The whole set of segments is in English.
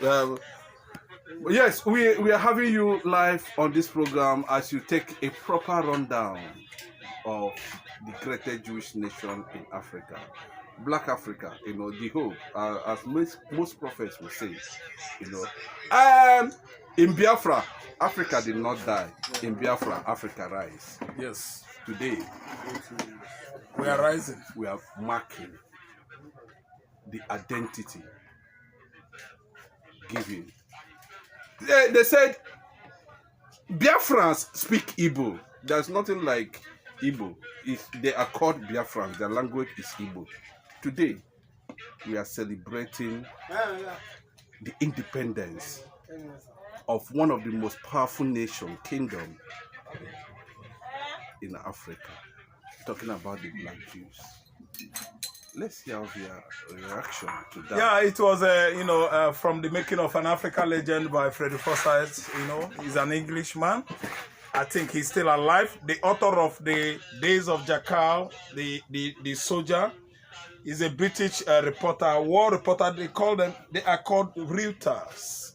Yes, we are having you live on this program as you take a proper rundown of the greatest Jewish nation in Africa, Black Africa. The hope, as most prophets will say. You know, in Biafra, Africa did not die. In Biafra, Africa rise. Yes. Today, we are rising. We are marking the identity given. They said Biafrans speak Igbo. There's nothing like Igbo. They are called Biafrans. Their language is Igbo. Today, we are celebrating the independence of one of the most powerful kingdom in Africa. Talking about the Black Jews. Let's hear your reaction to that. Yeah, it was, from the making of an African legend by Freddie Forsyth. He's an Englishman. I think he's still alive. The author of the Days of Jackal, the soldier, is a British reporter, war reporter. They are called Reuters.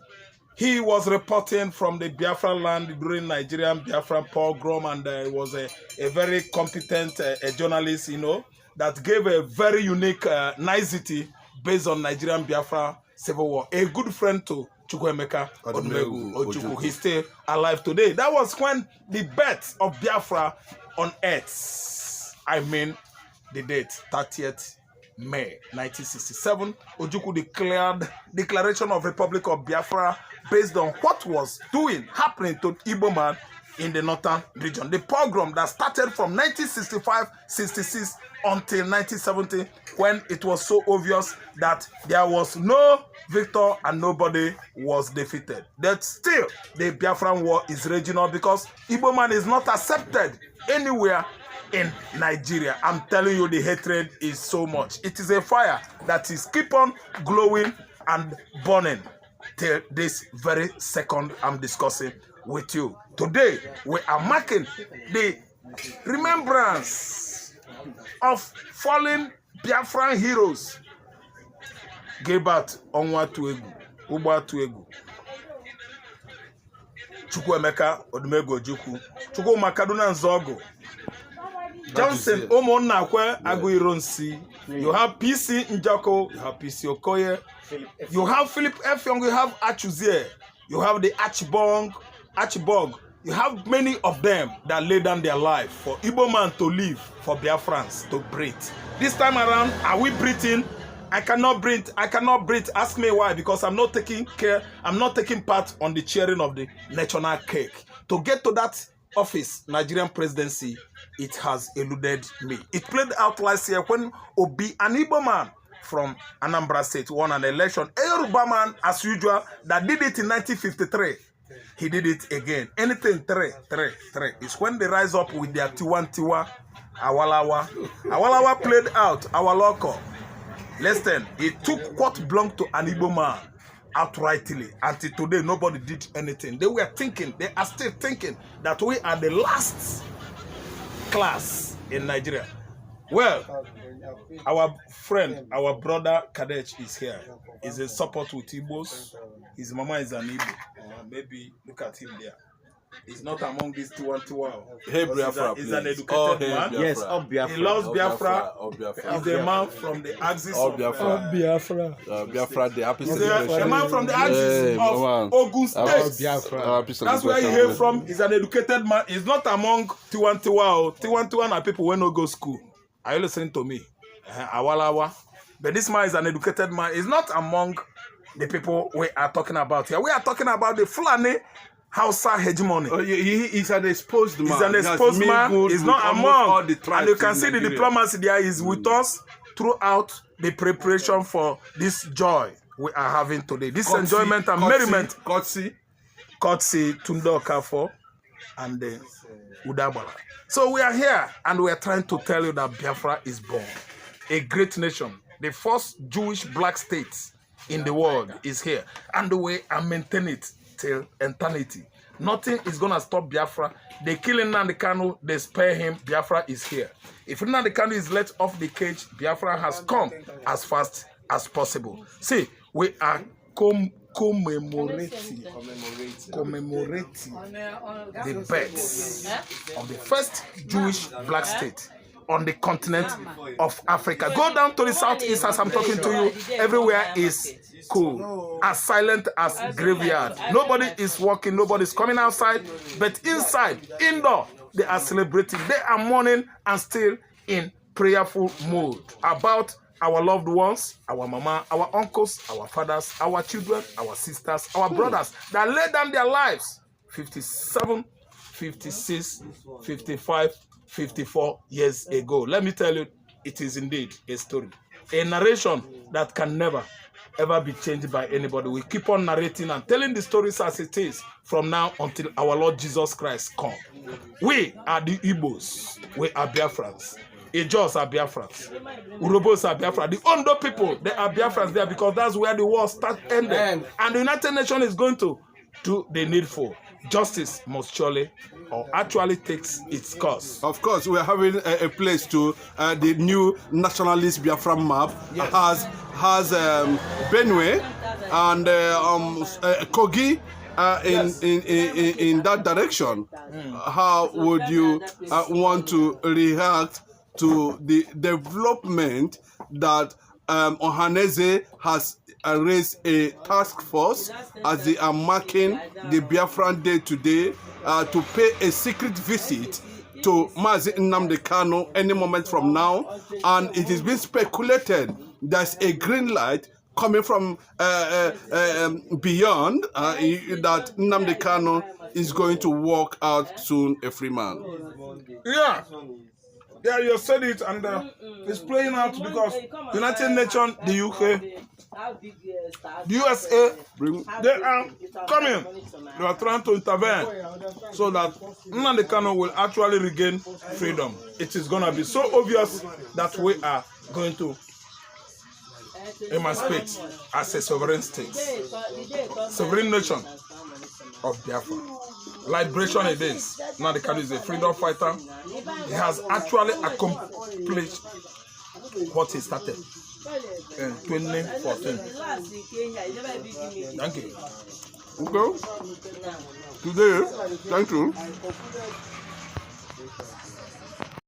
He was reporting from the Biafra land during Nigerian Biafran pogrom, and he was a very competent journalist, that gave a very unique nicety based on Nigerian Biafra civil war. A good friend to Chukwuemeka Odumegwu. He's still alive today. That was when the birth of Biafra on earth. I mean, the date, 30th May 1967. Ojukwu declared Declaration of Republic of Biafra based on what was happening to Igbo man in the northern region. The pogrom that started from 1965-66 until 1970, when it was so obvious that there was no victor and nobody was defeated. That still, the Biafran war is regional because Igbo man is not accepted anywhere in Nigeria. I'm telling you, the hatred is so much. It is a fire that is keep on glowing and burning till this very second I'm discussing with you. Today, we are marking the remembrance of fallen Biafran heroes. Gebat Onwa Tuegu, Uba Tuegu, Chukwuemeka Odumegwu Ojukwu, Chukwu Makaduna Nzogo, Johnson Omonnakwe Aguironsi. You have PC Njako, you have PC Okoye, you have Philip Effiong, you have Achuzie, you have the Archibong. You have many of them that lay down their life for Igbo man to live, for Biafrans to breathe. This time around, are we breathing? I cannot breathe. Ask me why. Because I'm not taking part on the cheering of the national cake. To get to that office, Nigerian presidency, it has eluded me. It played out last year when Obi, an Igbo man from Anambra State, won an election. A Yoruba man, as usual, that did it in 1953. He did it again. Anything three. It's when they rise up with their Tiwantiwa, Awalawa. Awalawa played out our local. Listen, he took what belonged to an Igbo man outrightly. Until today, nobody did anything. They are still thinking that we are the last class in Nigeria. Well, our friend, our brother Kadech is here. He's in support with Igbos. His mama is an Igbo. Maybe look at him there. He's not among these Tiwantiwa. Hey, Biafra, he's an educated man. Biafra. Yes, Biafra. He loves Biafra. He's a man from the axis of Biafra. Biafra, the happy celebration. He's a man from the axis of Ogun State. That's where he hails from. He's an educated man. He's not among Tiwantiwa. Tiwantiwa are people who don't go to school. Are you listening to me? Awalawa. But this man is an educated man. He's not among the people we are talking about here. We are talking about the Fulani Hausa hegemony. He's an exposed man. He's an exposed man. He's not among. And you can see the diplomacy there is with us throughout the preparation for this joy we are having today. This enjoyment and merriment. Kotsi Tundo Okafo and Udabala. So we are here and we are trying to tell you that Biafra is born. A great nation. The first Jewish black state in the world is here. And we are maintaining it till eternity. Nothing is going to stop Biafra. They kill Nnamdi Kanu, they spare him. Biafra is here. If Nnamdi Kanu is let off the cage, Biafra has come as fast as possible. See, we are commemorating the birth of the first Jewish black state on the continent of Africa. Go down to the southeast as I'm talking to you. Everywhere is cool, as silent as graveyard. Nobody is walking, nobody is coming outside, but inside, indoor, they are celebrating. They are mourning and still in prayerful mood about our loved ones, our mama, our uncles, our fathers, our children, our sisters, our brothers that laid down their lives 57, 56, 55, 54 years ago. Let me tell you, it is indeed a story. A narration that can never, ever be changed by anybody. We keep on narrating and telling the stories as it is from now until our Lord Jesus Christ comes. We are the Igbos. We are Biafrans. Ijos are Biafrans. Urobos are Biafrans. The Ondo people, they are Biafrans there because that's where the war ended. And the United Nations is going to do the needful. Justice must surely or actually takes its course. Of course, we are having a place to the new nationalist Biafra map. Yes. has Benue and Kogi in that direction. How would you want to react to the development that Ohaneze has raised a task force as they are marking the Biafran Day today to pay a secret visit to Mazi Nnamdi Kanu any moment from now, and it is being speculated there's a green light coming from beyond that Nnamdi Kanu is going to walk out soon a free man. Yeah, you said it, and it's playing out because United Nations, the UK, the USA, they are coming. They are trying to intervene so that Nnamdi Kanu will actually regain freedom. It is going to be so obvious that we are going to emancipate as a sovereign state, sovereign nation of Biafra. Liberation it is. Nnamdi Kanu is a freedom fighter. He has actually accomplished what he started in 2014. Thank you. Okay. Today, thank you.